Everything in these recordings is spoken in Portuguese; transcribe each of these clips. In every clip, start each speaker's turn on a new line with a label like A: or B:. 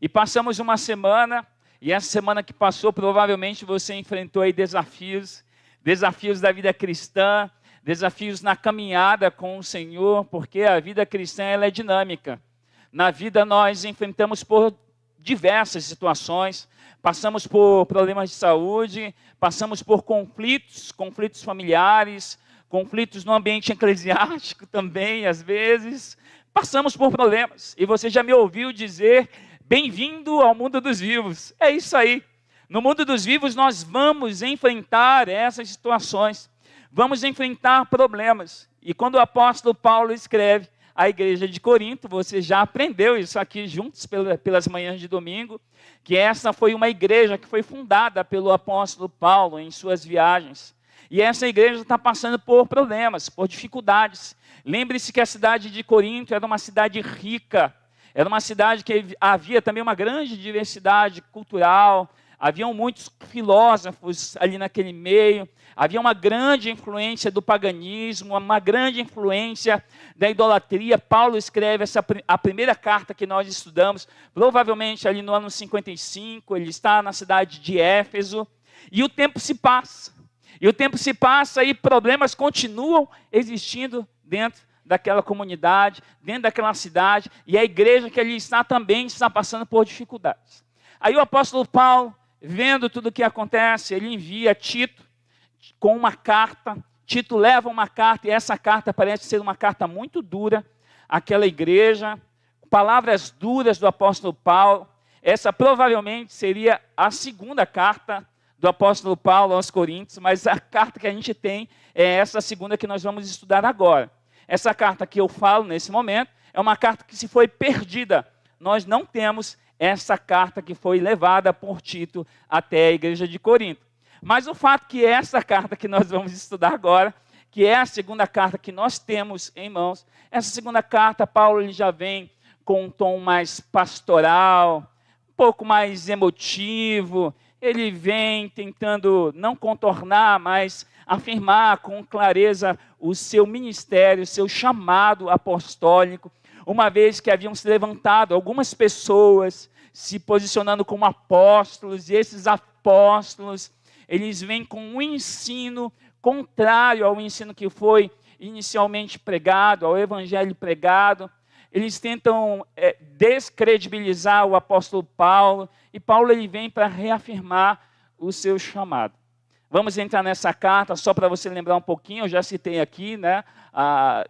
A: E passamos uma semana, e essa semana que passou, provavelmente você enfrentou aí desafios da vida cristã, desafios na caminhada com o Senhor, porque a vida cristã ela é dinâmica. Na vida nós enfrentamos por diversas situações, passamos por problemas de saúde, passamos por conflitos familiares, conflitos no ambiente eclesiástico também, às vezes, passamos por problemas. E você já me ouviu dizer, bem-vindo ao mundo dos vivos. É isso aí. No mundo dos vivos nós vamos enfrentar essas situações, vamos enfrentar problemas. E quando o apóstolo Paulo escreve à igreja de Corinto, você já aprendeu isso aqui juntos pelas manhãs de domingo, que essa foi uma igreja que foi fundada pelo apóstolo Paulo em suas viagens. E essa igreja está passando por problemas, por dificuldades. Lembre-se que a cidade de Corinto era uma cidade rica, era uma cidade que havia também uma grande diversidade cultural, haviam muitos filósofos ali naquele meio, havia uma grande influência do paganismo, uma grande influência da idolatria. Paulo escreve a primeira carta que nós estudamos, provavelmente ali no ano 55, ele está na cidade de Éfeso, e o tempo se passa. E o tempo se passa e problemas continuam existindo dentro daquela comunidade, dentro daquela cidade, e a igreja que ali está também está passando por dificuldades. Aí o apóstolo Paulo, vendo tudo o que acontece, ele envia Tito com uma carta. Tito leva uma carta, e essa carta parece ser uma carta muito dura àquela igreja, palavras duras do apóstolo Paulo. Essa provavelmente seria a segunda carta do apóstolo Paulo aos Coríntios, mas a carta que a gente tem é essa segunda que nós vamos estudar agora. Essa carta que eu falo nesse momento é uma carta que se foi perdida. Nós não temos essa carta que foi levada por Tito até a igreja de Corinto. Mas o fato que essa carta que nós vamos estudar agora, que é a segunda carta que nós temos em mãos, essa segunda carta, Paulo ele já vem com um tom mais pastoral, um pouco mais emotivo. Ele vem tentando não contornar, mas afirmar com clareza o seu ministério, o seu chamado apostólico, uma vez que haviam se levantado algumas pessoas se posicionando como apóstolos, e esses apóstolos, eles vêm com um ensino contrário ao ensino que foi inicialmente pregado, ao evangelho pregado. Eles tentam descredibilizar o apóstolo Paulo, e Paulo ele vem para reafirmar o seu chamado. Vamos entrar nessa carta, só para você lembrar um pouquinho, eu já citei aqui, né?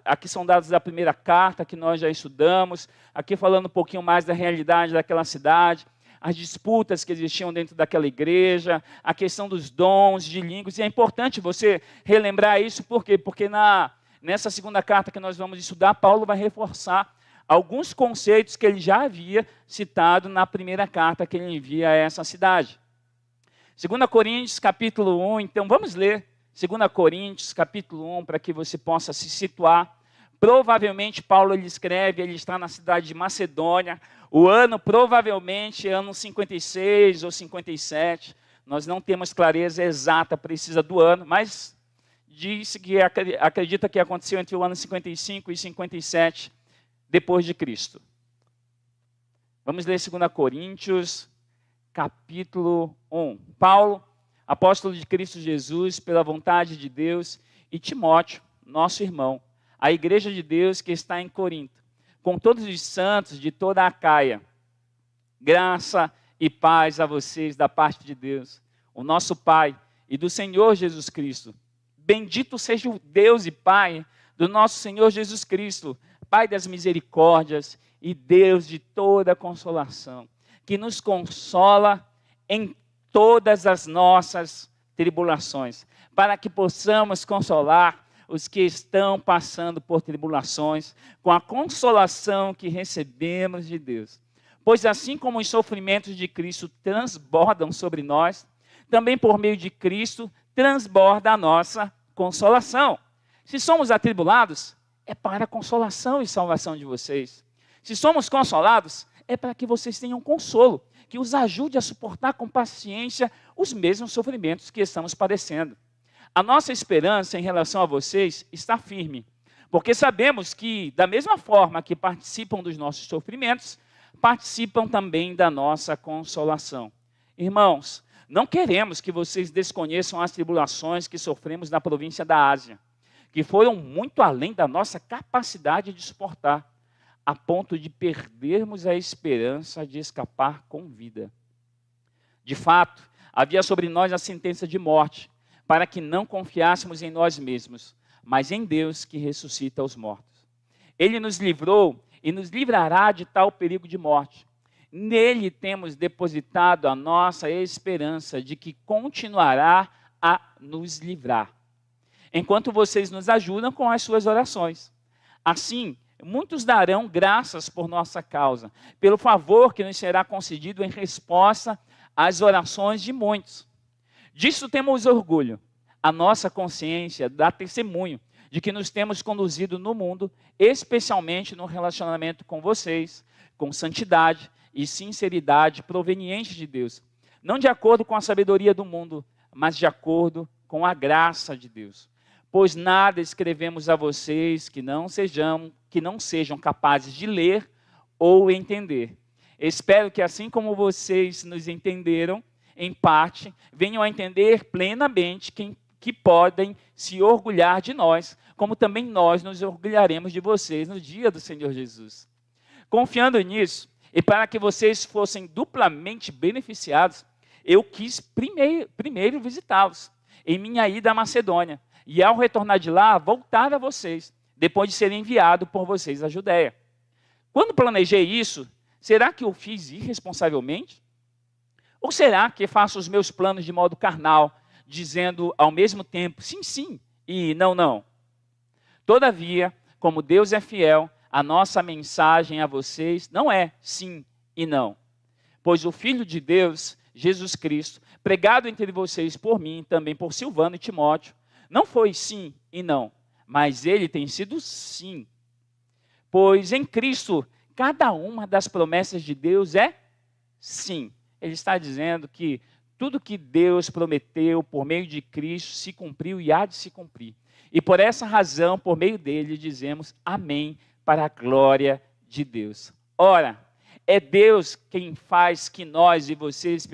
A: Aqui são dados da primeira carta que nós já estudamos, aqui falando um pouquinho mais da realidade daquela cidade, as disputas que existiam dentro daquela igreja, a questão dos dons de línguas, e é importante você relembrar isso, por quê? Porque nessa segunda carta que nós vamos estudar, Paulo vai reforçar alguns conceitos que ele já havia citado na primeira carta que ele envia a essa cidade. 2 Coríntios, capítulo 1, então vamos ler 2 Coríntios, capítulo 1, para que você possa se situar. Provavelmente Paulo ele escreve, ele está na cidade de Macedônia, o ano provavelmente é ano 56 ou 57, nós não temos clareza exata, precisa do ano, mas diz que acredita que aconteceu entre o ano 55 e 57 depois de Cristo. Vamos ler 2 Coríntios, capítulo 1. Paulo, apóstolo de Cristo Jesus, pela vontade de Deus, e Timóteo, nosso irmão, a igreja de Deus que está em Corinto, com todos os santos de toda a Acaia. Graça e paz a vocês da parte de Deus, o nosso Pai, e do Senhor Jesus Cristo. Bendito seja o Deus e Pai do nosso Senhor Jesus Cristo, Pai das misericórdias e Deus de toda consolação, que nos consola em todas as nossas tribulações, para que possamos consolar os que estão passando por tribulações, com a consolação que recebemos de Deus. Pois assim como os sofrimentos de Cristo transbordam sobre nós, também por meio de Cristo transborda a nossa consolação. Se somos atribulados, é para a consolação e salvação de vocês. Se somos consolados, é para que vocês tenham consolo, que os ajude a suportar com paciência os mesmos sofrimentos que estamos padecendo. A nossa esperança em relação a vocês está firme, porque sabemos que, da mesma forma que participam dos nossos sofrimentos, participam também da nossa consolação. Irmãos, não queremos que vocês desconheçam as tribulações que sofremos na província da Ásia, que foram muito além da nossa capacidade de suportar, a ponto de perdermos a esperança de escapar com vida. De fato, havia sobre nós a sentença de morte, para que não confiássemos em nós mesmos, mas em Deus que ressuscita os mortos. Ele nos livrou e nos livrará de tal perigo de morte. Nele temos depositado a nossa esperança de que continuará a nos livrar, enquanto vocês nos ajudam com as suas orações. Assim, muitos darão graças por nossa causa, pelo favor que nos será concedido em resposta às orações de muitos. Disso temos orgulho. A nossa consciência dá testemunho de que nos temos conduzido no mundo, especialmente no relacionamento com vocês, com santidade e sinceridade proveniente de Deus. Não de acordo com a sabedoria do mundo, mas de acordo com a graça de Deus. Pois nada escrevemos a vocês que não sejam capazes de ler ou entender. Espero que assim como vocês nos entenderam, em parte, venham a entender plenamente que podem se orgulhar de nós, como também nós nos orgulharemos de vocês no dia do Senhor Jesus. Confiando nisso, e para que vocês fossem duplamente beneficiados, eu quis primeiro visitá-los em minha ida à Macedônia, e ao retornar de lá, voltar a vocês, depois de ser enviado por vocês à Judéia. Quando planejei isso, será que eu fiz irresponsavelmente? Ou será que faço os meus planos de modo carnal, dizendo ao mesmo tempo sim, sim e não, não? Todavia, como Deus é fiel, a nossa mensagem a vocês não é sim e não. Pois o Filho de Deus, Jesus Cristo, pregado entre vocês por mim, também por Silvano e Timóteo, não foi sim e não, mas ele tem sido sim. Pois em Cristo, cada uma das promessas de Deus é sim. Ele está dizendo que tudo que Deus prometeu por meio de Cristo se cumpriu e há de se cumprir. E por essa razão, por meio dele, dizemos amém para a glória de Deus. Ora, é Deus quem faz que nós e vocês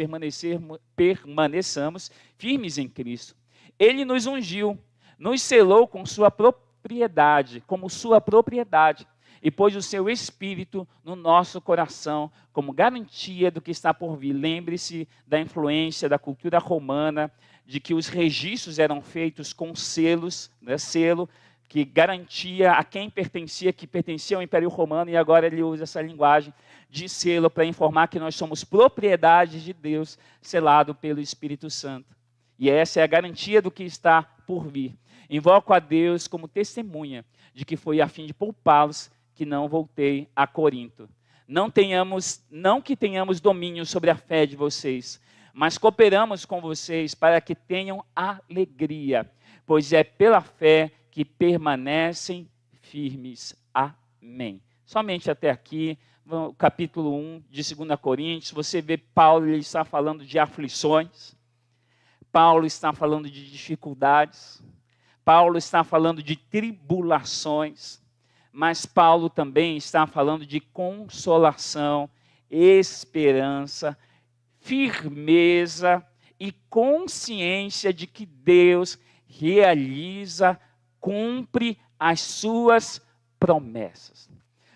A: permaneçamos firmes em Cristo. Ele nos ungiu, nos selou com sua propriedade, como sua propriedade, e pôs o seu Espírito no nosso coração, como garantia do que está por vir. Lembre-se da influência da cultura romana, de que os registros eram feitos com selos, selo, que garantia a quem pertencia, que pertencia ao Império Romano, e agora ele usa essa linguagem de selo para informar que nós somos propriedade de Deus, selado pelo Espírito Santo. E essa é a garantia do que está por vir. Invoco a Deus como testemunha de que foi a fim de poupá-los que não voltei a Corinto. Não que tenhamos domínio sobre a fé de vocês, mas cooperamos com vocês para que tenham alegria, pois é pela fé que permanecem firmes. Amém. Somente até aqui, no capítulo 1 de 2 Coríntios, você vê Paulo, ele está falando de aflições, Paulo está falando de dificuldades, Paulo está falando de tribulações, mas Paulo também está falando de consolação, esperança, firmeza e consciência de que Deus realiza, cumpre as suas promessas.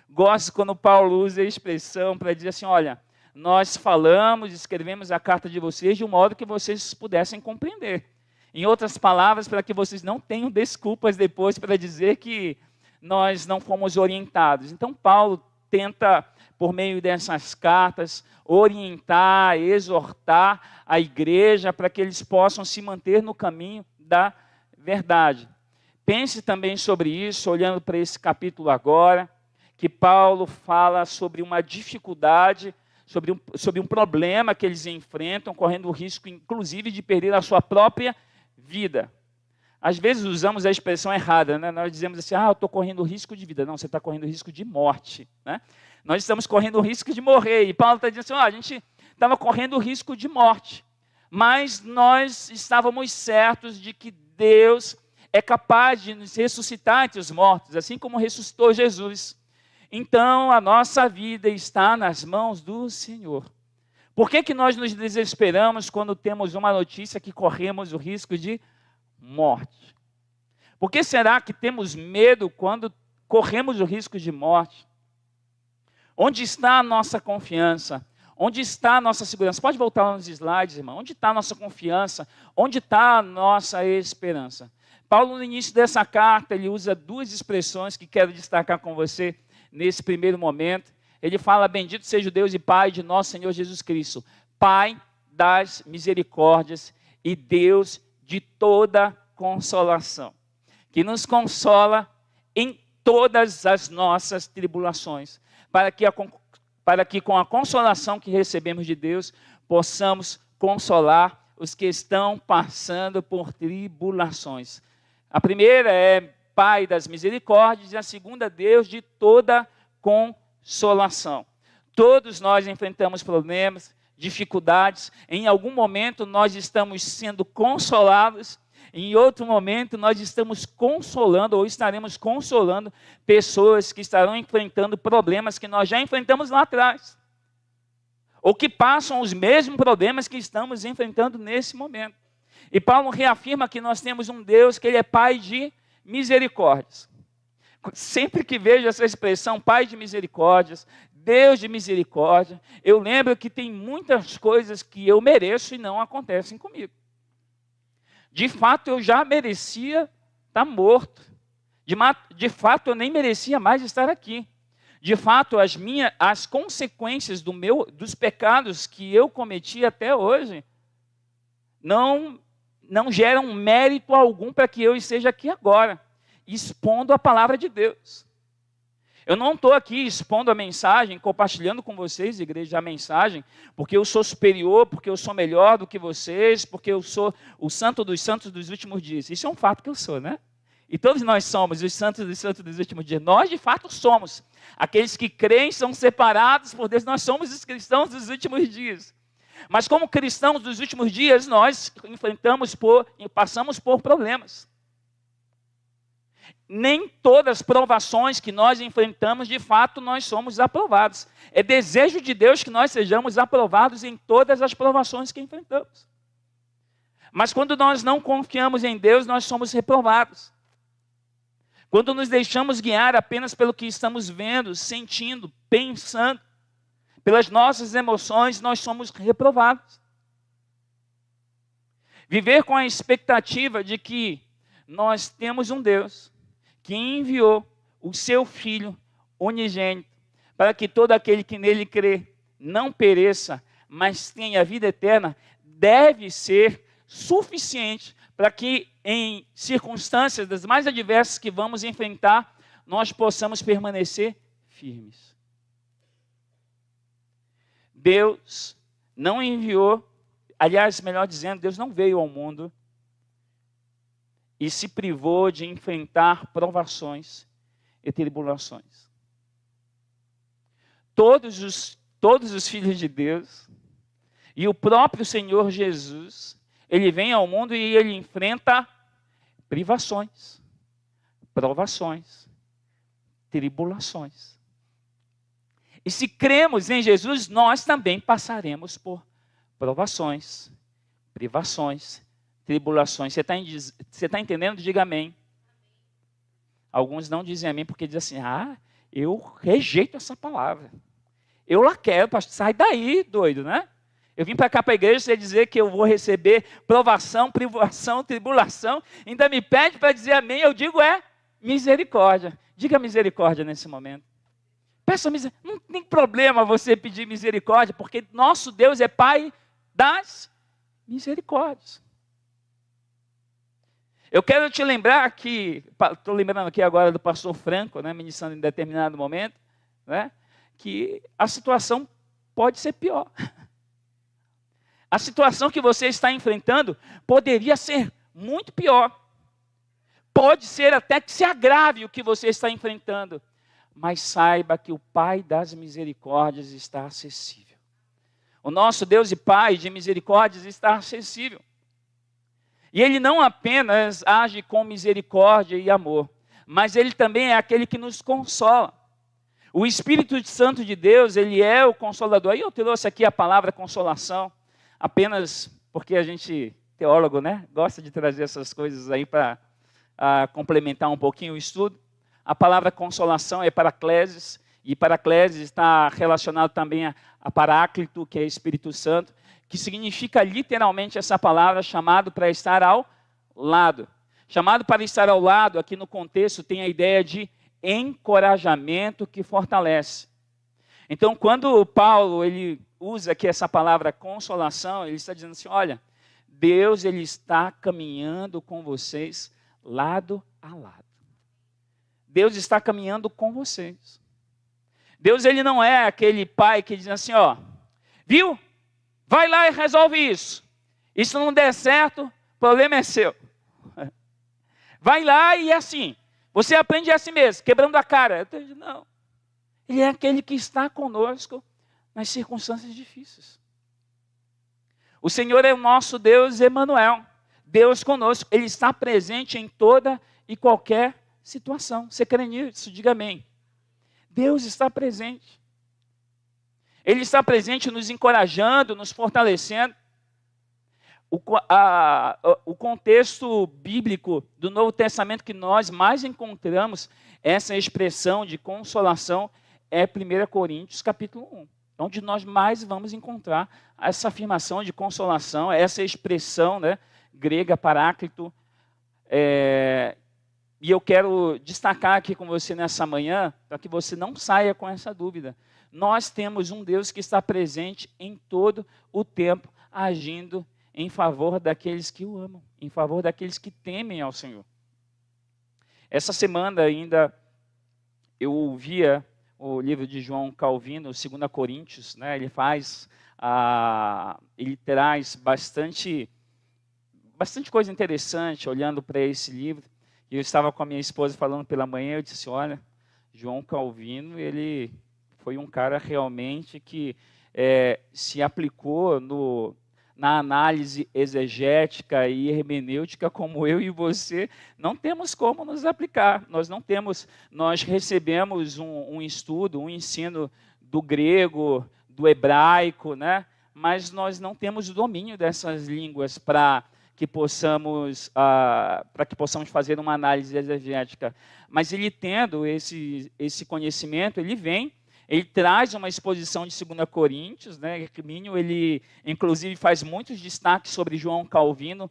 A: Gosto quando Paulo usa a expressão para dizer assim, olha, nós falamos, escrevemos a carta de vocês de um modo que vocês pudessem compreender. Em outras palavras, para que vocês não tenham desculpas depois para dizer que nós não fomos orientados. Então, Paulo tenta, por meio dessas cartas, orientar, exortar a igreja para que eles possam se manter no caminho da verdade. Pense também sobre isso, olhando para esse capítulo agora, que Paulo fala sobre uma dificuldade, sobre um problema que eles enfrentam, correndo o risco, inclusive, de perder a sua própria vida. Às vezes usamos a expressão errada, né? Nós dizemos assim, eu estou correndo risco de vida. Não, você está correndo risco de morte. Né? Nós estamos correndo o risco de morrer. E Paulo está dizendo assim, a gente estava correndo o risco de morte. Mas nós estávamos certos de que Deus é capaz de nos ressuscitar entre os mortos, assim como ressuscitou Jesus. então a nossa vida está nas mãos do Senhor. Por que nós nos desesperamos quando temos uma notícia que corremos o risco de morte? Por que será que temos medo quando corremos o risco de morte? Onde está a nossa confiança? Onde está a nossa segurança? Pode voltar nos slides, irmão. Onde está a nossa confiança? Onde está a nossa esperança? Paulo, no início dessa carta, ele usa duas expressões que quero destacar com você nesse primeiro momento. Ele fala: bendito seja o Deus e Pai de nosso Senhor Jesus Cristo, Pai das misericórdias e Deus de toda consolação, que nos consola em todas as nossas tribulações, para que com a consolação que recebemos de Deus, possamos consolar os que estão passando por tribulações. A primeira é Pai das misericórdias e a segunda, Deus de toda consolação. Todos nós enfrentamos problemas, dificuldades. Em algum momento nós estamos sendo consolados, em outro momento nós estamos consolando ou estaremos consolando pessoas que estarão enfrentando problemas que nós já enfrentamos lá atrás, ou que passam os mesmos problemas que estamos enfrentando nesse momento. E Paulo reafirma que nós temos um Deus que Ele é Pai de misericórdias. Sempre que vejo essa expressão, Pai de misericórdias, Deus de misericórdia, eu lembro que tem muitas coisas que eu mereço e não acontecem comigo. De fato, eu já merecia estar morto. De fato, eu nem merecia mais estar aqui. De fato, as consequências dos pecados que eu cometi até hoje não geram mérito algum para que eu esteja aqui agora, expondo a palavra de Deus. Eu não estou aqui expondo a mensagem, compartilhando com vocês, igreja, a mensagem, porque eu sou superior, porque eu sou melhor do que vocês, porque eu sou o santo dos santos dos últimos dias. Isso é um fato que eu sou, né? E todos nós somos os santos dos últimos dias. Nós, de fato, somos. Aqueles que creem são separados por Deus. Nós somos os cristãos dos últimos dias. Mas como cristãos dos últimos dias, nós passamos por problemas. Nem todas as provações que nós enfrentamos, de fato, nós somos aprovados. É desejo de Deus que nós sejamos aprovados em todas as provações que enfrentamos. Mas quando nós não confiamos em Deus, nós somos reprovados. Quando nos deixamos guiar apenas pelo que estamos vendo, sentindo, pensando, pelas nossas emoções, nós somos reprovados. Viver com a expectativa de que nós temos um Deus que enviou o seu Filho unigênito para que todo aquele que nele crê não pereça, mas tenha vida eterna, deve ser suficiente para que em circunstâncias das mais adversas que vamos enfrentar, nós possamos permanecer firmes. Deus não enviou, aliás, melhor dizendo, Deus não veio ao mundo e se privou de enfrentar provações e tribulações. Todos os filhos de Deus e o próprio Senhor Jesus, Ele vem ao mundo e Ele enfrenta privações, provações, tribulações. E se cremos em Jesus, nós também passaremos por provações, privações, tribulações. Você está entendendo? Diga amém. Alguns não dizem amém porque dizem assim: eu rejeito essa palavra. Eu lá quero, pastor. Sai daí, doido, né? Eu vim para cá para a igreja você dizer que eu vou receber provação, privação, tribulação. Ainda me pede para dizer amém. Eu digo misericórdia. Diga misericórdia nesse momento. Peça misericórdia. Não tem problema você pedir misericórdia, porque nosso Deus é Pai das misericórdias. Eu quero te lembrar que, estou lembrando aqui agora do pastor Franco, né, ministrando em determinado momento, né, que a situação pode ser pior. A situação que você está enfrentando poderia ser muito pior. Pode ser até que se agrave o que você está enfrentando. Mas saiba que o Pai das misericórdias está acessível. O nosso Deus e Pai de misericórdias está acessível. E Ele não apenas age com misericórdia e amor, mas Ele também é aquele que nos consola. O Espírito Santo de Deus, ele é o Consolador. E eu trouxe aqui a palavra consolação, apenas porque a gente, teólogo, né, gosta de trazer essas coisas aí para complementar um pouquinho o estudo. A palavra consolação é paracleses, e paracleses está relacionado também a paráclito, que é Espírito Santo, que significa literalmente essa palavra, chamado para estar ao lado. Chamado para estar ao lado, aqui no contexto, tem a ideia de encorajamento que fortalece. Então, quando Paulo ele usa aqui essa palavra consolação, ele está dizendo assim, olha, Deus ele está caminhando com vocês lado a lado. Deus está caminhando com vocês. Deus ele não é aquele pai que diz assim, ó, viu? Vai lá e resolve isso. Isso não der certo, o problema é seu. Vai lá e é assim. Você aprende assim mesmo, quebrando a cara. Não. Ele é aquele que está conosco nas circunstâncias difíceis. O Senhor é o nosso Deus Emanuel. Deus conosco. Ele está presente em toda e qualquer situação. Você crê nisso? Diga amém. Deus está presente. Ele está presente nos encorajando, nos fortalecendo. O contexto bíblico do Novo Testamento que nós mais encontramos essa expressão de consolação é 1 Coríntios capítulo 1, onde nós mais vamos encontrar essa afirmação de consolação, essa expressão, né, grega paráclito. E eu quero destacar aqui com você nessa manhã, para que você não saia com essa dúvida. Nós temos um Deus que está presente em todo o tempo, agindo em favor daqueles que o amam, em favor daqueles que temem ao Senhor. Essa semana ainda eu ouvia o livro de João Calvino, 2 Coríntios, né? Ele traz bastante coisa interessante olhando para esse livro. E eu estava com a minha esposa falando pela manhã, eu disse, olha, João Calvino, ele foi um cara realmente que se aplicou na análise exegética e hermenêutica como eu e você não temos como nos aplicar. Nós recebemos um estudo, um ensino do grego, do hebraico, né? Mas nós não temos o domínio dessas línguas para que possamos fazer uma análise exegética. Mas ele tendo esse conhecimento, ele traz uma exposição de 2 Coríntios, né? Hermínio, ele inclusive faz muitos destaques sobre João Calvino,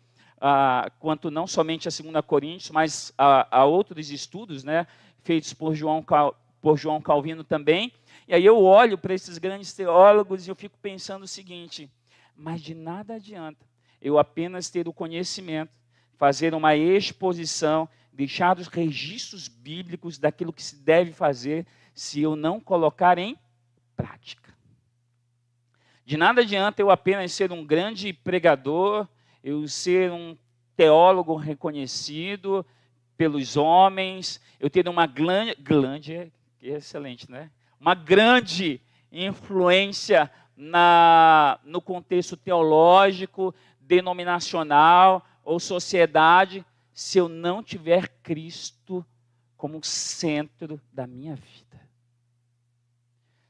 A: quanto não somente a 2 Coríntios, mas a outros estudos, né? Feitos por João Calvino também. E aí eu olho para esses grandes teólogos e eu fico pensando o seguinte, mas de nada adianta eu apenas ter o conhecimento, fazer uma exposição, deixar os registros bíblicos daquilo que se deve fazer, se eu não colocar em prática. De nada adianta eu apenas ser um grande pregador, eu ser um teólogo reconhecido pelos homens, eu ter uma grande excelente, né? Uma grande influência no contexto teológico, denominacional ou sociedade, se eu não tiver Cristo como centro da minha vida.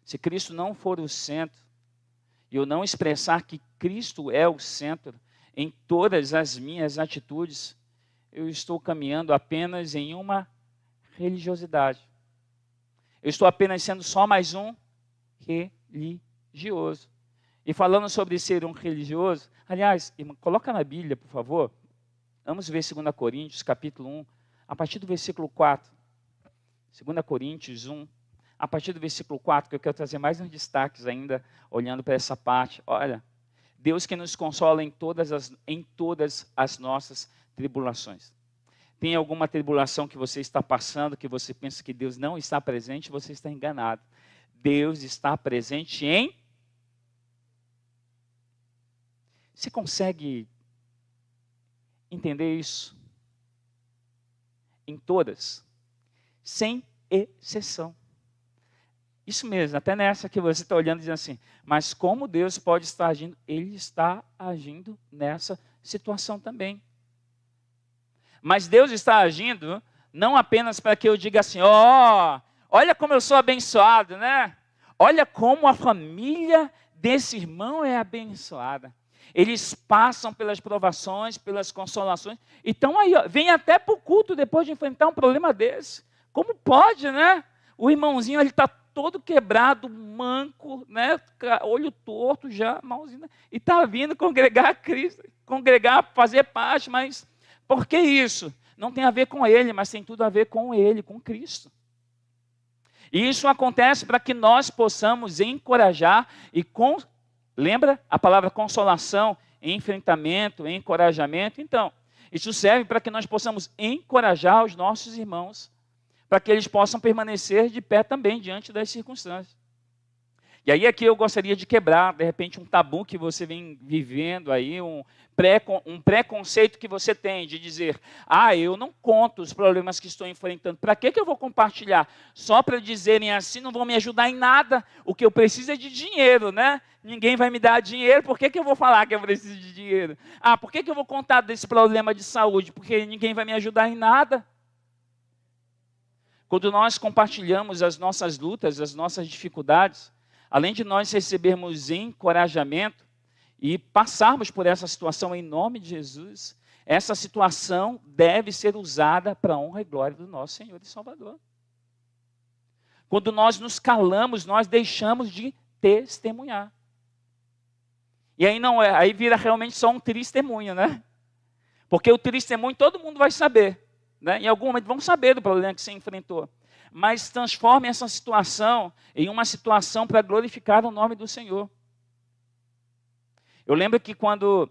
A: Se Cristo não for o centro, e eu não expressar que Cristo é o centro em todas as minhas atitudes, eu estou caminhando apenas em uma religiosidade. Eu estou apenas sendo só mais um religioso. E falando sobre ser um religioso, aliás, coloca na Bíblia, por favor, vamos ver 2 Coríntios, capítulo 1, a partir do versículo 4. 2 Coríntios 1, a partir do versículo 4, que eu quero trazer mais uns destaques ainda, olhando para essa parte. Olha, Deus que nos consola em todas as nossas tribulações. Tem alguma tribulação que você está passando, que você pensa que Deus não está presente, você está enganado. Deus está presente em... Você consegue entender isso? Em todas, sem exceção. Isso mesmo, até nessa que você está olhando e dizendo assim, mas como Deus pode estar agindo? Ele está agindo nessa situação também. Mas Deus está agindo não apenas para que eu diga assim, Olha como eu sou abençoado, né? Olha como a família desse irmão é abençoada. Eles passam pelas provações, pelas consolações. Então aí, ó, vem até para o culto depois de enfrentar um problema desse. Como pode, né? O irmãozinho, ele está todo quebrado, manco, né? Olho torto já, malzinho, né? E está vindo congregar a Cristo, congregar, fazer parte, mas por que isso? Não tem a ver com ele, mas tem tudo a ver com ele, com Cristo. E isso acontece para que nós possamos encorajar e lembra a palavra consolação, enfrentamento, encorajamento? Então, isso serve para que nós possamos encorajar os nossos irmãos, para que eles possam permanecer de pé também diante das circunstâncias. E aí aqui eu gostaria de quebrar, de repente, um tabu que você vem vivendo aí, um preconceito que você tem de dizer, eu não conto os problemas que estou enfrentando, para que eu vou compartilhar? Só para dizerem assim, não vão me ajudar em nada, o que eu preciso é de dinheiro, né? Ninguém vai me dar dinheiro, por que eu vou falar que eu preciso de dinheiro? Por que eu vou contar desse problema de saúde? Porque ninguém vai me ajudar em nada. Quando nós compartilhamos as nossas lutas, as nossas dificuldades, além de nós recebermos encorajamento e passarmos por essa situação em nome de Jesus, essa situação deve ser usada para a honra e glória do nosso Senhor e Salvador. Quando nós nos calamos, nós deixamos de testemunhar. E aí aí vira realmente só um testemunho, né? Porque o testemunho todo mundo vai saber, né? Em algum momento vão saber do problema que você enfrentou. Mas transforme essa situação em uma situação para glorificar o nome do Senhor. Eu lembro que quando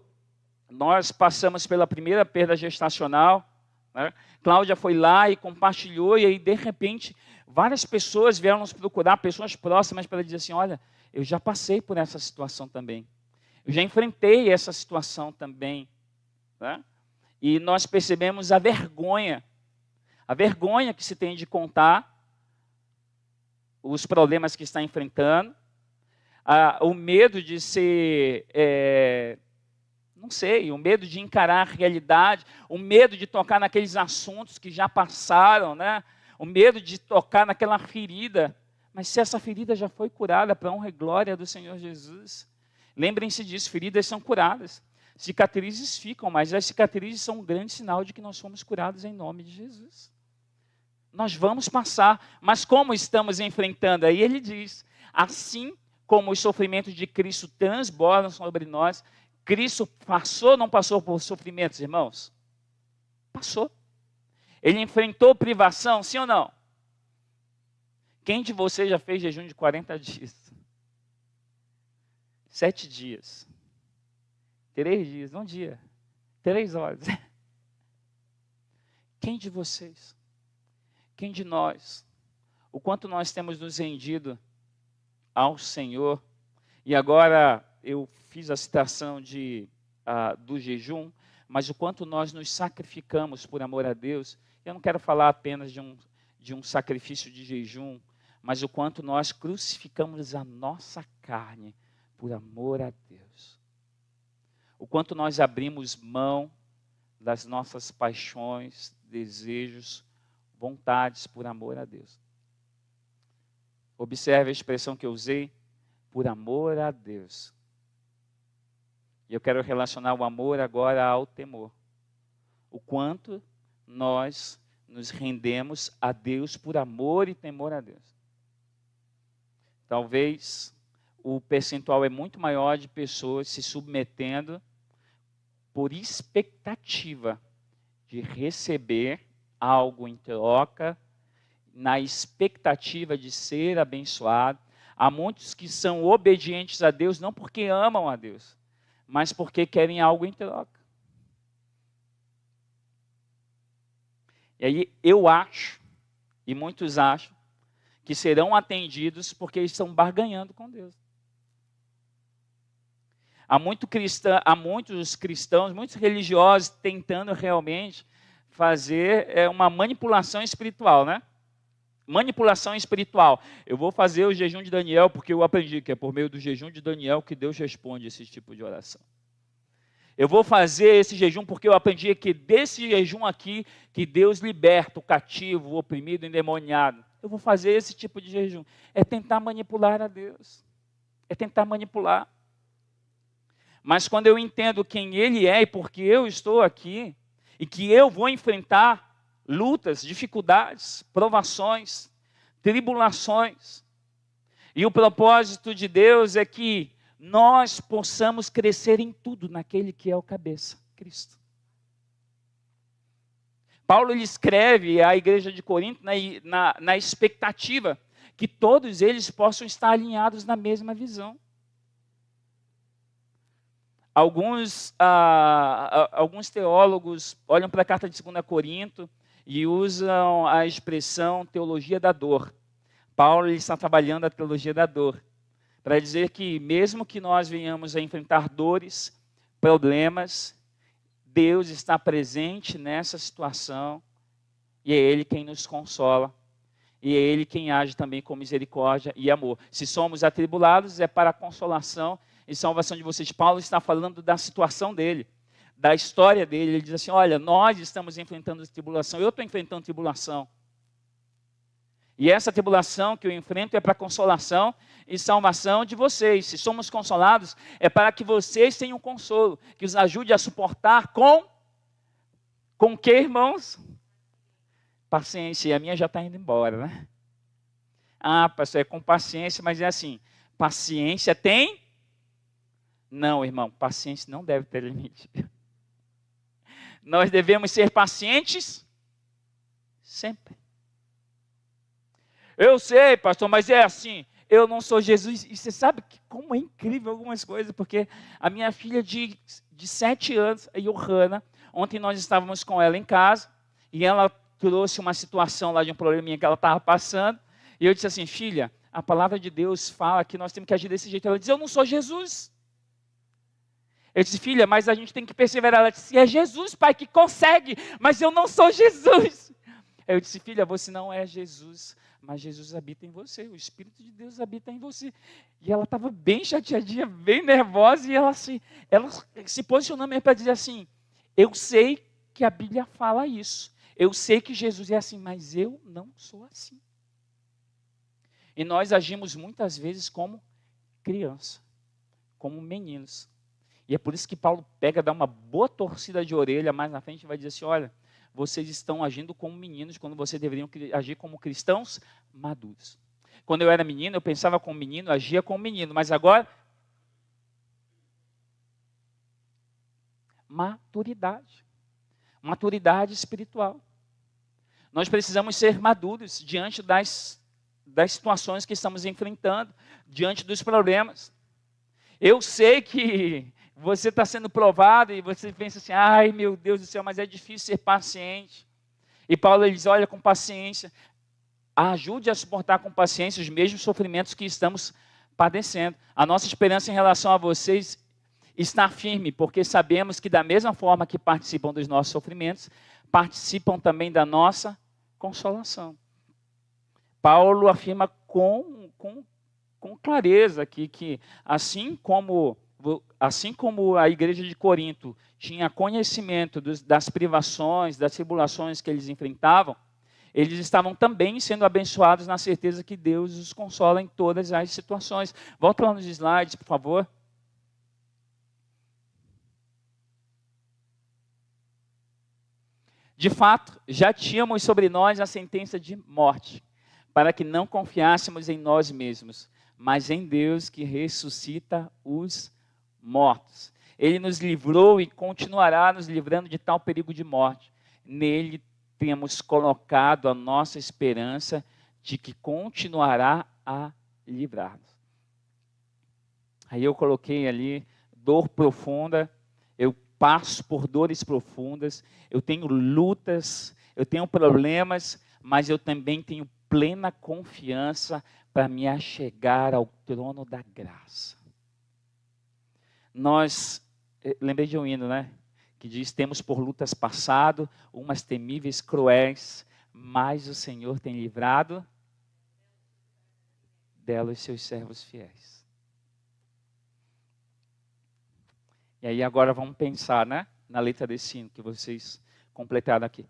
A: nós passamos pela primeira perda gestacional, né, Cláudia foi lá e compartilhou, e aí de repente várias pessoas vieram nos procurar, pessoas próximas, para dizer assim, olha, eu já passei por essa situação também. Eu já enfrentei essa situação também. Né? E nós percebemos a vergonha que se tem de contar os problemas que está enfrentando, o medo de ser, não sei, o medo de encarar a realidade, o medo de tocar naqueles assuntos que já passaram, né? O medo de tocar naquela ferida. Mas se essa ferida já foi curada para a honra e glória do Senhor Jesus, lembrem-se disso, feridas são curadas. Cicatrizes ficam, mas as cicatrizes são um grande sinal de que nós fomos curados em nome de Jesus. Nós vamos passar, mas como estamos enfrentando? Aí ele diz, assim como os sofrimentos de Cristo transbordam sobre nós, Cristo passou ou não passou por sofrimentos, irmãos? Passou. Ele enfrentou privação, sim ou não? Quem de vocês já fez jejum de 40 dias? 7 dias. 3 dias, um dia. 3 horas. Quem de vocês? Quem de nós? O quanto nós temos nos rendido ao Senhor? E agora eu fiz a citação do jejum, mas o quanto nós nos sacrificamos por amor a Deus. Eu não quero falar apenas de um sacrifício de jejum, mas o quanto nós crucificamos a nossa carne por amor a Deus. O quanto nós abrimos mão das nossas paixões, desejos, vontades por amor a Deus. Observe a expressão que eu usei, por amor a Deus. E eu quero relacionar o amor agora ao temor. O quanto nós nos rendemos a Deus por amor e temor a Deus. Talvez o percentual é muito maior de pessoas se submetendo por expectativa de receber algo em troca, na expectativa de ser abençoado. Há muitos que são obedientes a Deus, não porque amam a Deus, mas porque querem algo em troca. E aí eu acho, e muitos acham, que serão atendidos porque estão barganhando com Deus. Há muitos cristãos, muitos religiosos tentando realmente fazer uma manipulação espiritual, né? Manipulação espiritual. Eu vou fazer o jejum de Daniel porque eu aprendi que é por meio do jejum de Daniel que Deus responde esse tipo de oração. Eu vou fazer esse jejum porque eu aprendi que desse jejum aqui, que Deus liberta o cativo, o oprimido, o endemoniado. Eu vou fazer esse tipo de jejum. É tentar manipular a Deus. É tentar manipular. Mas quando eu entendo quem Ele é e por que eu estou aqui, e que eu vou enfrentar lutas, dificuldades, provações, tribulações, e o propósito de Deus é que nós possamos crescer em tudo naquele que é o cabeça, Cristo. Paulo ele escreve à igreja de Corinto na expectativa que todos eles possam estar alinhados na mesma visão. Alguns teólogos olham para a carta de 2 Corinto e usam a expressão teologia da dor. Paulo ele está trabalhando a teologia da dor, para dizer que mesmo que nós venhamos a enfrentar dores, problemas, Deus está presente nessa situação e é Ele quem nos consola. E é Ele quem age também com misericórdia e amor. Se somos atribulados, é para a consolação e salvação de vocês. Paulo está falando da situação dele, da história dele. Ele diz assim, olha, nós estamos enfrentando tribulação, eu estou enfrentando tribulação. E essa tribulação que eu enfrento é para consolação e salvação de vocês. Se somos consolados, é para que vocês tenham consolo, que os ajude a suportar com o que, irmãos? Paciência. E a minha já está indo embora, né? Ah, pastor, é com paciência, mas é assim, paciência tem? Não, irmão, paciência não deve ter limite. Nós devemos ser pacientes sempre. Eu sei, pastor, mas é assim, eu não sou Jesus. E você sabe como é incrível algumas coisas, porque a minha filha de 7 anos, a Johanna, ontem nós estávamos com ela em casa, e ela trouxe uma situação lá de um probleminha que ela estava passando, e eu disse assim, filha, a palavra de Deus fala que nós temos que agir desse jeito. Ela disse, eu não sou Jesus. Eu disse, filha, mas a gente tem que perseverar. Ela disse, é Jesus, pai, que consegue, mas eu não sou Jesus. Eu disse, filha, você não é Jesus, mas Jesus habita em você, o Espírito de Deus habita em você. E ela estava bem chateadinha, bem nervosa, e ela se posicionou mesmo para dizer assim, eu sei que a Bíblia fala isso, eu sei que Jesus é assim, mas eu não sou assim. E nós agimos muitas vezes como criança, como meninos. E é por isso que Paulo dá uma boa torcida de orelha mais na frente e vai dizer assim, olha, vocês estão agindo como meninos quando vocês deveriam agir como cristãos maduros. Quando eu era menino, eu pensava como menino, agia como menino, mas agora, maturidade espiritual. Nós precisamos ser maduros diante das situações que estamos enfrentando, diante dos problemas. Eu sei que você está sendo provado e você pensa assim, ai meu Deus do céu, mas é difícil ser paciente. E Paulo ele diz, olha, com paciência, ajude a suportar com paciência os mesmos sofrimentos que estamos padecendo. A nossa esperança em relação a vocês está firme, porque sabemos que da mesma forma que participam dos nossos sofrimentos, participam também da nossa consolação. Paulo afirma com clareza aqui que assim como a igreja de Corinto tinha conhecimento das privações, das tribulações que eles enfrentavam, eles estavam também sendo abençoados na certeza que Deus os consola em todas as situações. Volta lá nos slides, por favor. De fato, já tínhamos sobre nós a sentença de morte, para que não confiássemos em nós mesmos, mas em Deus que ressuscita os mortos. Ele nos livrou e continuará nos livrando de tal perigo de morte. Nele temos colocado a nossa esperança de que continuará a livrar-nos. Aí eu coloquei ali dor profunda, eu passo por dores profundas, eu tenho lutas, eu tenho problemas, mas eu também tenho plena confiança para me achegar ao trono da graça. Lembrei de um hino, né? Que diz, temos por lutas passado, umas temíveis cruéis, mas o Senhor tem livrado delas os seus servos fiéis. E aí agora vamos pensar, né, na letra desse hino que vocês completaram aqui.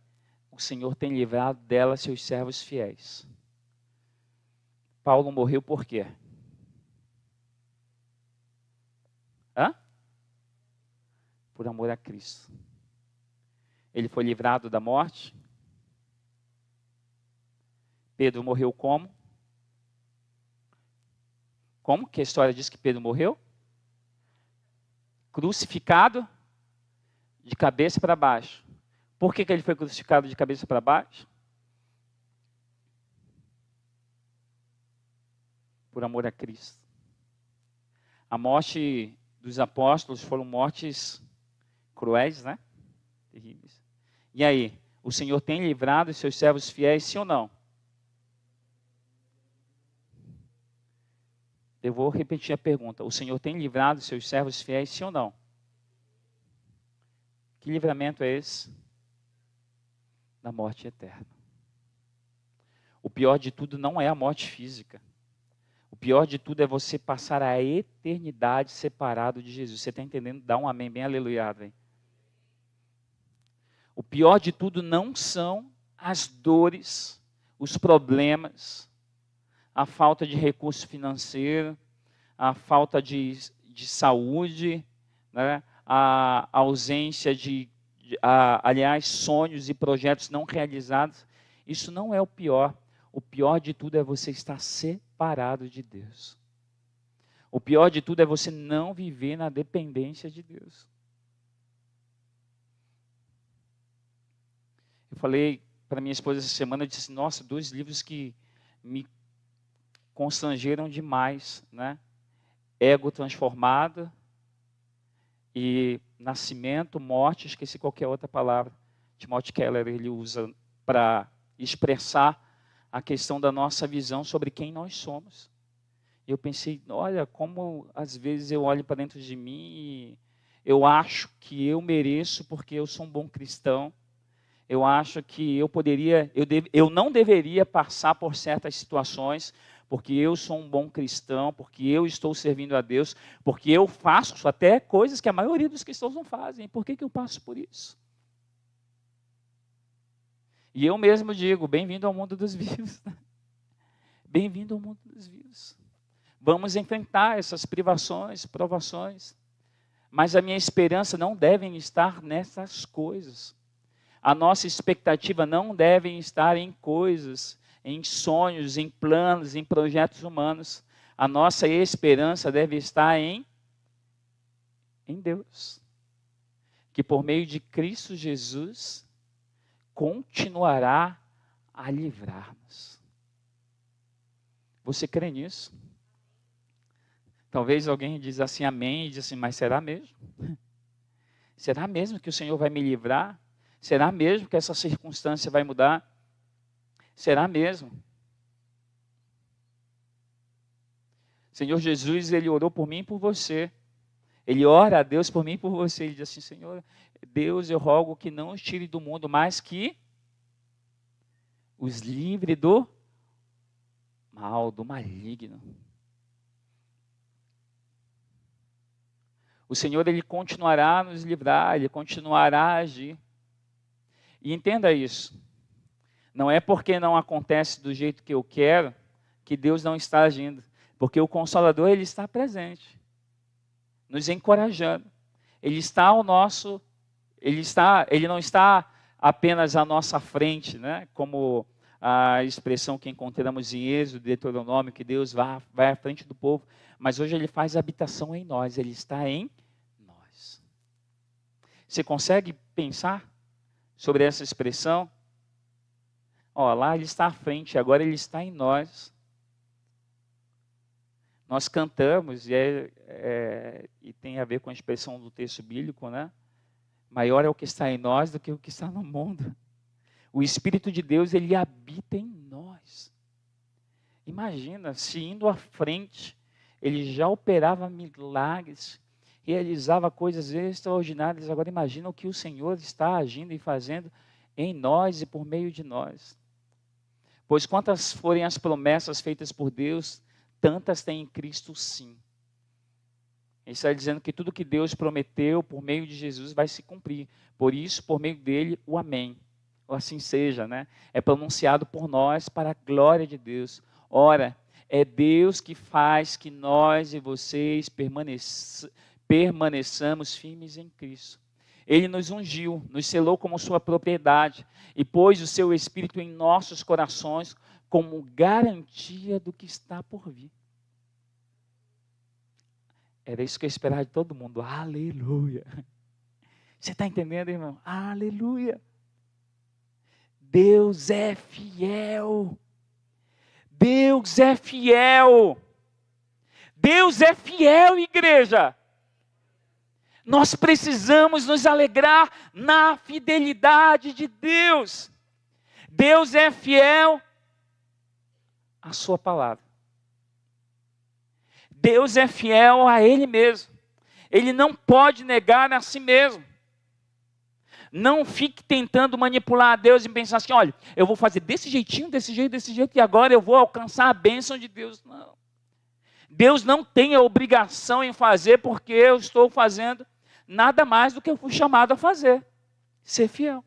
A: O Senhor tem livrado dela seus servos fiéis. Paulo morreu por quê? Hã? Por amor a Cristo. Ele foi livrado da morte. Pedro morreu como? Como que a história diz que Pedro morreu? Crucificado de cabeça para baixo. Por que ele foi crucificado de cabeça para baixo? Por amor a Cristo. A morte dos apóstolos foram mortes cruéis, né? Terríveis. E aí, o Senhor tem livrado os seus servos fiéis, sim ou não? Eu vou repetir a pergunta. O Senhor tem livrado os seus servos fiéis, sim ou não? Que livramento é esse? Da morte eterna. O pior de tudo não é a morte física. O pior de tudo é você passar a eternidade separado de Jesus. Você está entendendo? Dá um amém bem aleluiado, hein? O pior de tudo não são as dores, os problemas, a falta de recurso financeiro, a falta de saúde, né? A ausência aliás, sonhos e projetos não realizados. Isso não é o pior. O pior de tudo é você estar separado de Deus. O pior de tudo é você não viver na dependência de Deus. Eu falei para minha esposa essa semana, eu disse, nossa, 2 livros que me constrangeram demais, né? Ego Transformado e Nascimento, Morte, esqueci qualquer outra palavra. Timothy Keller, ele usa para expressar a questão da nossa visão sobre quem nós somos. E eu pensei, olha, como às vezes eu olho para dentro de mim e eu acho que eu mereço porque eu sou um bom cristão. Eu acho que eu não deveria passar por certas situações, porque eu sou um bom cristão, porque eu estou servindo a Deus, porque eu faço até coisas que a maioria dos cristãos não fazem. Por que eu passo por isso? E eu mesmo digo, bem-vindo ao mundo dos vivos. Bem-vindo ao mundo dos vivos. Vamos enfrentar essas privações, provações. Mas a minha esperança não deve estar nessas coisas. A nossa expectativa não deve estar em coisas, em sonhos, em planos, em projetos humanos. A nossa esperança deve estar em Deus. Que por meio de Cristo Jesus continuará a livrar-nos. Você crê nisso? Talvez alguém diz assim, amém, e diz assim, mas será mesmo? Será mesmo que o Senhor vai me livrar? Será mesmo que essa circunstância vai mudar? Será mesmo? Senhor Jesus, Ele orou por mim e por você. Ele ora a Deus por mim e por você. Ele diz assim, Senhor, Deus, eu rogo que não os tire do mundo, mas que os livre do mal, do maligno. O Senhor, Ele continuará a nos livrar, Ele continuará a agir. E entenda isso. Não é porque não acontece do jeito que eu quero que Deus não está agindo. Porque o Consolador, Ele está presente, nos encorajando. Ele está ao nosso, Ele não está apenas à nossa frente, né? Como a expressão que encontramos em Êxodo, Deuteronômio, que Deus vai à frente do povo. Mas hoje Ele faz habitação em nós, Ele está em nós. Você consegue pensar sobre essa expressão? Lá Ele está à frente, agora Ele está em nós. Nós cantamos, e tem a ver com a expressão do texto bíblico, né? Maior é o que está em nós do que o que está no mundo. O Espírito de Deus, Ele habita em nós. Imagina, se indo à frente, Ele já operava milagres, realizava coisas extraordinárias. Agora imagina o que o Senhor está agindo e fazendo em nós e por meio de nós. Pois quantas forem as promessas feitas por Deus, tantas tem em Cristo sim. Ele está dizendo que tudo que Deus prometeu por meio de Jesus vai se cumprir. Por isso, por meio dele, o amém. Ou assim seja, né? É pronunciado por nós para a glória de Deus. Ora, é Deus que faz que nós e vocês permaneçamos firmes em Cristo. Ele nos ungiu, nos selou como sua propriedade e pôs o seu Espírito em nossos corações como garantia do que está por vir. Era isso que eu esperava de todo mundo. Aleluia. Você está entendendo, irmão? Aleluia. Deus é fiel. Deus é fiel. Deus é fiel, igreja. Nós precisamos nos alegrar na fidelidade de Deus. Deus é fiel à sua palavra. Deus é fiel a Ele mesmo. Ele não pode negar a si mesmo. Não fique tentando manipular a Deus e pensar assim, olha, eu vou fazer desse jeitinho, desse jeito, e agora eu vou alcançar a bênção de Deus. Não. Deus não tem a obrigação em fazer porque eu estou fazendo nada mais do que eu fui chamado a fazer. Ser fiel.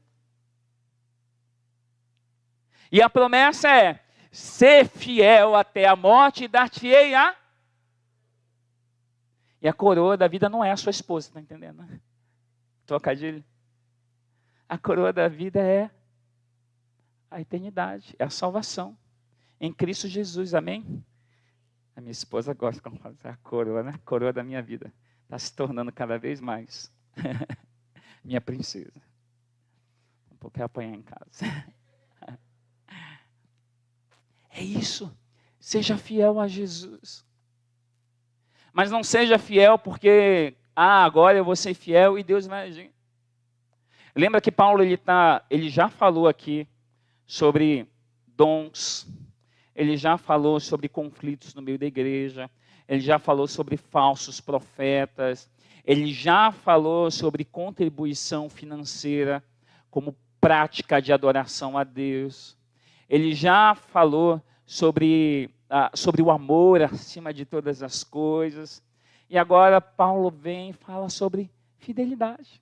A: E a promessa é, ser fiel até a morte e dar-te-ei a... E a coroa da vida não é a sua esposa, está entendendo? Trocadilho. A coroa da vida é a eternidade, é a salvação. Em Cristo Jesus, amém? A minha esposa gosta de falar a coroa, né? A coroa da minha vida. Está se tornando cada vez mais minha princesa. Um pouco apanhar em casa. É isso. Seja fiel a Jesus. Mas não seja fiel porque, agora eu vou ser fiel e Deus vai agir. Lembra que Paulo ele já falou aqui sobre dons, ele já falou sobre conflitos no meio da igreja, ele já falou sobre falsos profetas, ele já falou sobre contribuição financeira como prática de adoração a Deus. Ele já falou sobre o amor acima de todas as coisas. E agora Paulo vem e fala sobre fidelidade.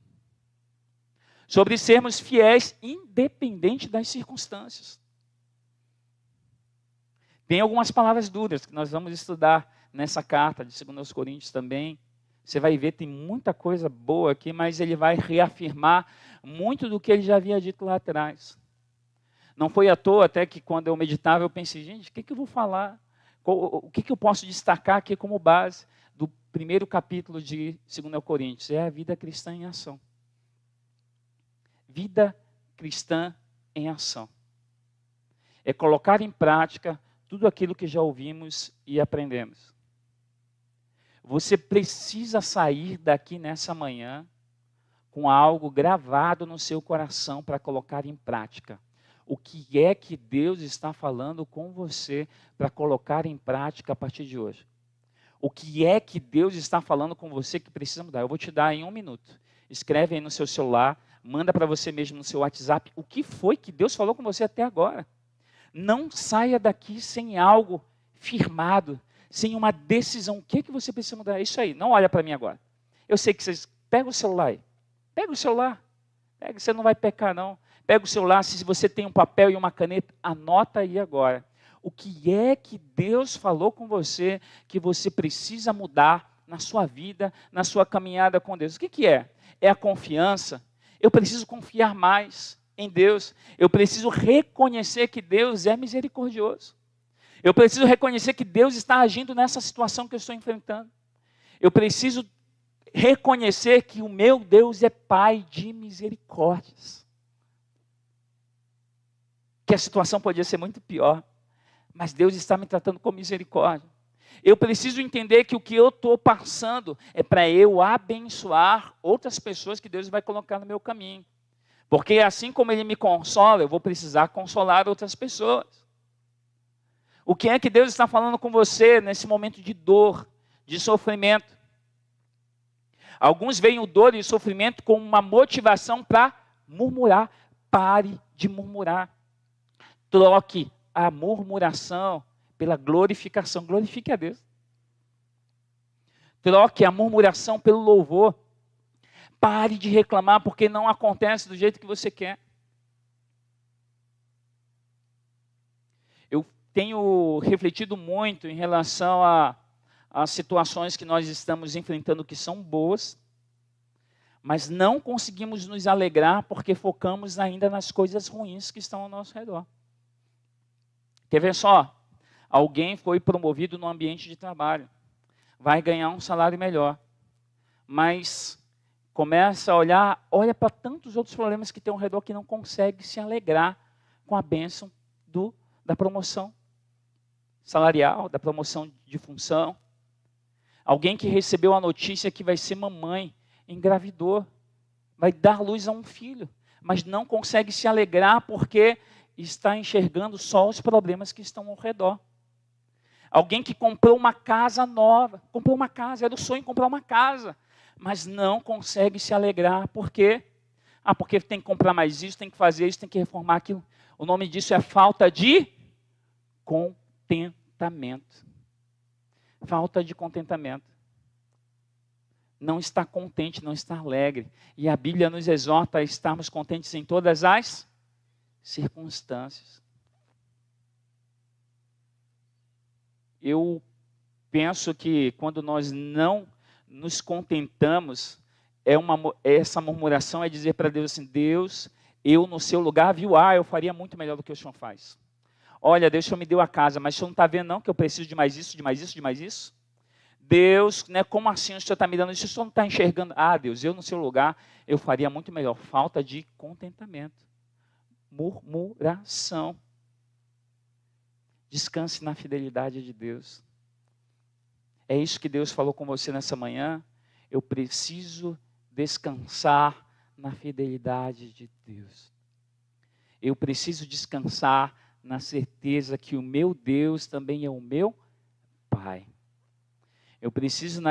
A: Sobre sermos fiéis independente das circunstâncias. Tem algumas palavras duras que nós vamos estudar nessa carta de 2 Coríntios também. Você vai ver, tem muita coisa boa aqui, mas ele vai reafirmar muito do que ele já havia dito lá atrás. Não foi à toa até que quando eu meditava eu pensei, gente, o que eu vou falar? O que eu posso destacar aqui como base do primeiro capítulo de 2 Coríntios? É a vida cristã em ação. Vida cristã em ação. É colocar em prática tudo aquilo que já ouvimos e aprendemos. Você precisa sair daqui nessa manhã com algo gravado no seu coração para colocar em prática. O que é que Deus está falando com você para colocar em prática a partir de hoje? O que é que Deus está falando com você que precisa mudar? Eu vou te dar em 1 minuto. Escreve aí no seu celular, manda para você mesmo no seu WhatsApp. O que foi que Deus falou com você até agora? Não saia daqui sem algo firmado, sem uma decisão. O que é que você precisa mudar? É isso aí, não olha para mim agora. Eu sei que vocês... Pega o celular aí. Pega o celular. Pega, você não vai pecar não. Pega o celular, se você tem um papel e uma caneta, anota aí agora. O que é que Deus falou com você que você precisa mudar na sua vida, na sua caminhada com Deus? O que é? É a confiança. Eu preciso confiar mais em Deus. Eu preciso reconhecer que Deus é misericordioso. Eu preciso reconhecer que Deus está agindo nessa situação que eu estou enfrentando. Eu preciso reconhecer que o meu Deus é Pai de misericórdias. Que a situação podia ser muito pior, mas Deus está me tratando com misericórdia. Eu preciso entender que o que eu estou passando é para eu abençoar outras pessoas que Deus vai colocar no meu caminho. Porque assim como Ele me consola, eu vou precisar consolar outras pessoas. O que é que Deus está falando com você nesse momento de dor, de sofrimento? Alguns veem o dor e o sofrimento como uma motivação para murmurar. Pare de murmurar. Troque a murmuração pela glorificação. Glorifique a Deus. Troque a murmuração pelo louvor. Pare de reclamar porque não acontece do jeito que você quer. Eu tenho refletido muito em relação às situações que nós estamos enfrentando que são boas, mas não conseguimos nos alegrar porque focamos ainda nas coisas ruins que estão ao nosso redor. Quer ver só? Alguém foi promovido no ambiente de trabalho, vai ganhar um salário melhor, mas começa a olha para tantos outros problemas que tem ao redor que não consegue se alegrar com a bênção da promoção salarial, da promoção de função. Alguém que recebeu a notícia que vai ser mamãe, engravidou, vai dar luz a um filho, mas não consegue se alegrar porque está enxergando só os problemas que estão ao redor. Alguém que comprou uma casa nova, comprou uma casa, era o sonho comprar uma casa, mas não consegue se alegrar, por quê? Porque tem que comprar mais isso, tem que fazer isso, tem que reformar aquilo. O nome disso é falta de contentamento. Falta de contentamento. Não está contente, não está alegre. E a Bíblia nos exorta a estarmos contentes em todas as circunstâncias. Eu penso que quando nós não nos contentamos, essa murmuração é dizer para Deus assim: Deus, eu no seu lugar, eu faria muito melhor do que o Senhor faz. Olha, Deus, o Senhor me deu a casa, mas o Senhor não está vendo não que eu preciso de mais isso, de mais isso, de mais isso? Deus, né, como assim o Senhor está me dando isso? O Senhor não está enxergando? Deus, eu no seu lugar, eu faria muito melhor. Falta de contentamento. Murmuração. Descanse na fidelidade de Deus. É isso que Deus falou com você nessa manhã. Eu preciso descansar na fidelidade de Deus. Eu preciso descansar na certeza que o meu Deus também é o meu Pai. Eu preciso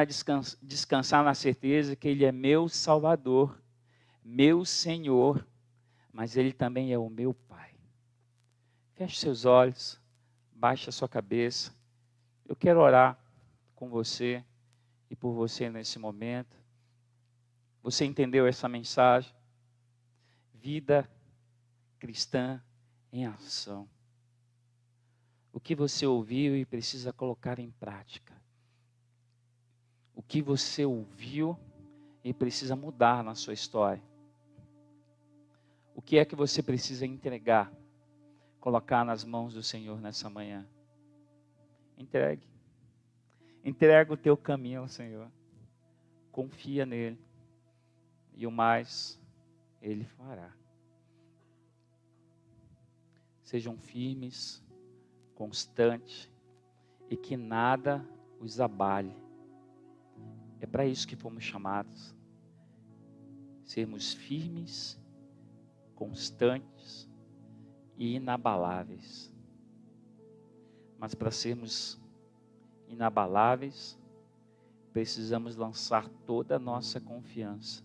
A: descansar na certeza que Ele é meu Salvador, meu Senhor, mas Ele também é o meu Pai. Feche seus olhos, baixe a sua cabeça. Eu quero orar com você e por você nesse momento. Você entendeu essa mensagem? Vida cristã em ação. O que você ouviu e precisa colocar em prática. O que você ouviu e precisa mudar na sua história. O que é que você precisa entregar, colocar nas mãos do Senhor nessa manhã? Entregue. Entrega o teu caminho ao Senhor. Confia nele. E o mais, Ele fará. Sejam firmes, constantes e que nada os abale. É para isso que fomos chamados. Sermos firmes, constantes e inabaláveis. Mas para sermos inabaláveis, precisamos lançar toda a nossa confiança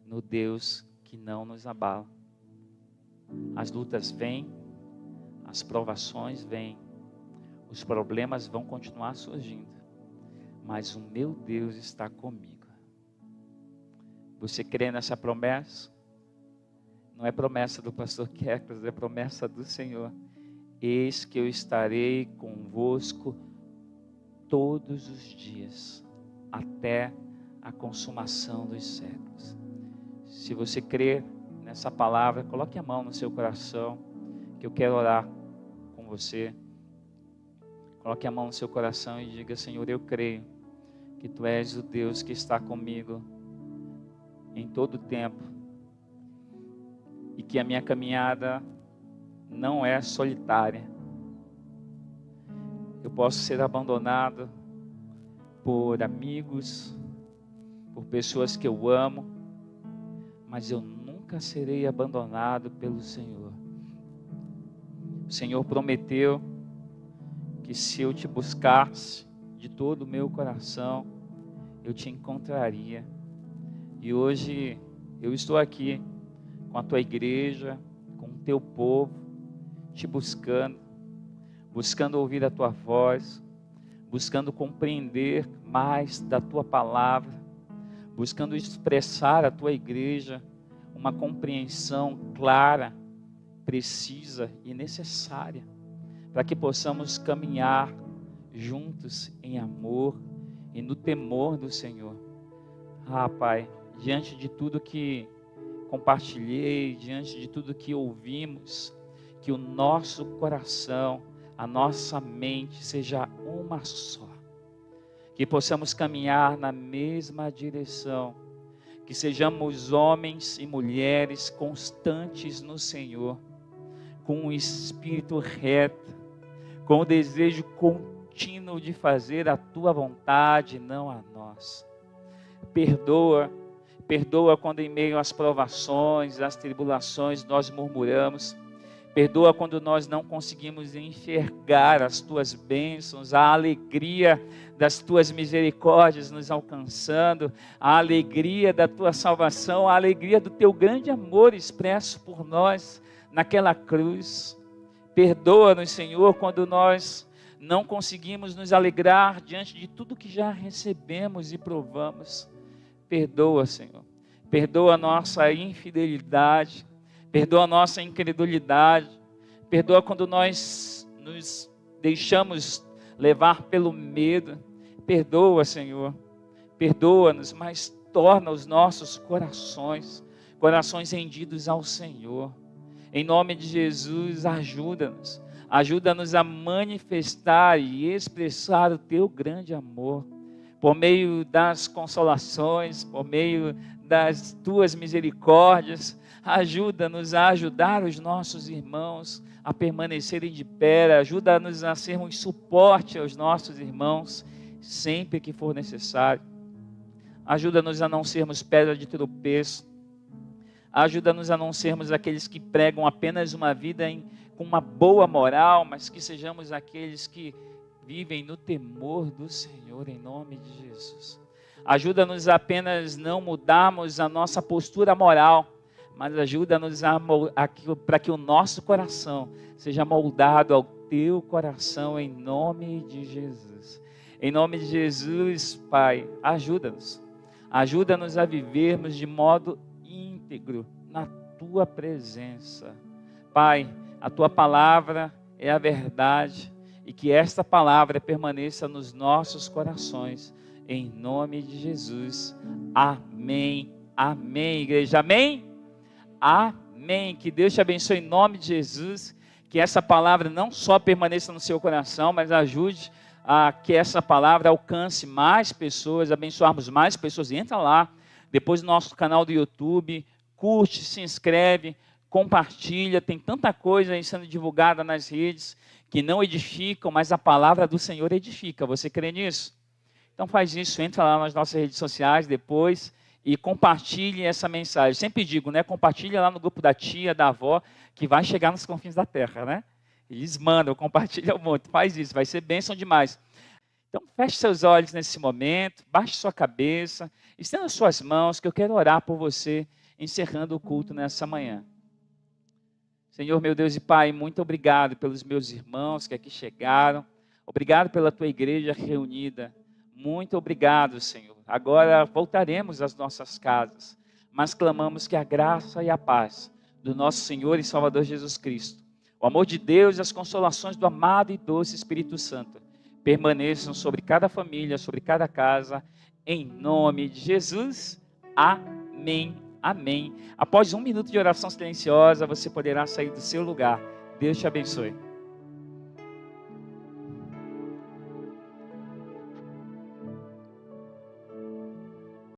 A: no Deus que não nos abala. As lutas vêm, as provações vêm, os problemas vão continuar surgindo, mas o meu Deus está comigo. Você crê nessa promessa? Não é promessa do pastor Kekros, é promessa do Senhor. Eis que eu estarei convosco todos os dias, até a consumação dos séculos. Se você crê nessa palavra, coloque a mão no seu coração, que eu quero orar com você. Coloque a mão no seu coração e diga: Senhor, eu creio que Tu és o Deus que está comigo em todo o tempo, e que a minha caminhada não é solitária. Eu posso ser abandonado por amigos, por pessoas que eu amo, mas eu nunca serei abandonado pelo Senhor. O Senhor prometeu que se eu te buscasse de todo o meu coração, eu te encontraria. E hoje eu estou aqui com a tua igreja, com o teu povo, te buscando ouvir a tua voz, buscando compreender mais da tua palavra, buscando expressar à tua igreja uma compreensão clara, precisa e necessária, para que possamos caminhar juntos em amor e no temor do Senhor. Pai, diante de tudo que compartilhei, diante de tudo que ouvimos, que o nosso coração, a nossa mente seja uma só, que possamos caminhar na mesma direção, que sejamos homens e mulheres constantes no Senhor, com um espírito reto, com o desejo contínuo de fazer a tua vontade, não a nossa. Perdoa quando em meio às provações, às tribulações nós murmuramos. Perdoa quando nós não conseguimos enxergar as tuas bênçãos, a alegria das tuas misericórdias nos alcançando, a alegria da tua salvação, a alegria do teu grande amor expresso por nós naquela cruz. Perdoa-nos, Senhor, quando nós não conseguimos nos alegrar diante de tudo que já recebemos e provamos. Perdoa, Senhor. Perdoa a nossa infidelidade. Perdoa a nossa incredulidade. Perdoa quando nós nos deixamos levar pelo medo. Perdoa, Senhor. Perdoa-nos, mas torna os nossos corações rendidos ao Senhor. Em nome de Jesus, ajuda-nos. Ajuda-nos a manifestar e expressar o teu grande amor, por meio das consolações, por meio das tuas misericórdias. Ajuda-nos a ajudar os nossos irmãos a permanecerem de pé. Ajuda-nos a sermos suporte aos nossos irmãos, sempre que for necessário. Ajuda-nos a não sermos pedra de tropeço. Ajuda-nos a não sermos aqueles que pregam apenas uma vida com uma boa moral, mas que sejamos aqueles que vivem no temor do Senhor, em nome de Jesus. Ajuda-nos a apenas não mudarmos a nossa postura moral, mas ajuda-nos para que o nosso coração seja moldado ao teu coração, em nome de Jesus. Em nome de Jesus, Pai, ajuda-nos. Ajuda-nos a vivermos de modo íntegro na tua presença. Pai, a tua palavra é a verdade, e que esta palavra permaneça nos nossos corações, em nome de Jesus. Amém. Amém, igreja. Amém. Amém. Que Deus te abençoe em nome de Jesus. Que essa palavra não só permaneça no seu coração, mas ajude a que essa palavra alcance mais pessoas, abençoarmos mais pessoas. Entra lá, depois no nosso canal do YouTube, curte, se inscreve, compartilha. Tem tanta coisa aí sendo divulgada nas redes que não edificam, mas a palavra do Senhor edifica. Você crê nisso? Então faz isso, entra lá nas nossas redes sociais depois e compartilhe essa mensagem. Sempre digo, né? Compartilha lá no grupo da tia, da avó, que vai chegar nos confins da terra, né? Eles mandam, compartilha muito. Faz isso, vai ser bênção demais. Então feche seus olhos nesse momento, baixe sua cabeça, estenda suas mãos, que eu quero orar por você, encerrando o culto nessa manhã. Senhor, meu Deus e Pai, muito obrigado pelos meus irmãos que aqui chegaram. Obrigado pela tua igreja reunida. Muito obrigado, Senhor. Agora voltaremos às nossas casas, mas clamamos que a graça e a paz do nosso Senhor e Salvador Jesus Cristo, o amor de Deus e as consolações do amado e doce Espírito Santo permaneçam sobre cada família, sobre cada casa, em nome de Jesus. Amém. Amém. Após 1 minuto de oração silenciosa, você poderá sair do seu lugar. Deus te abençoe.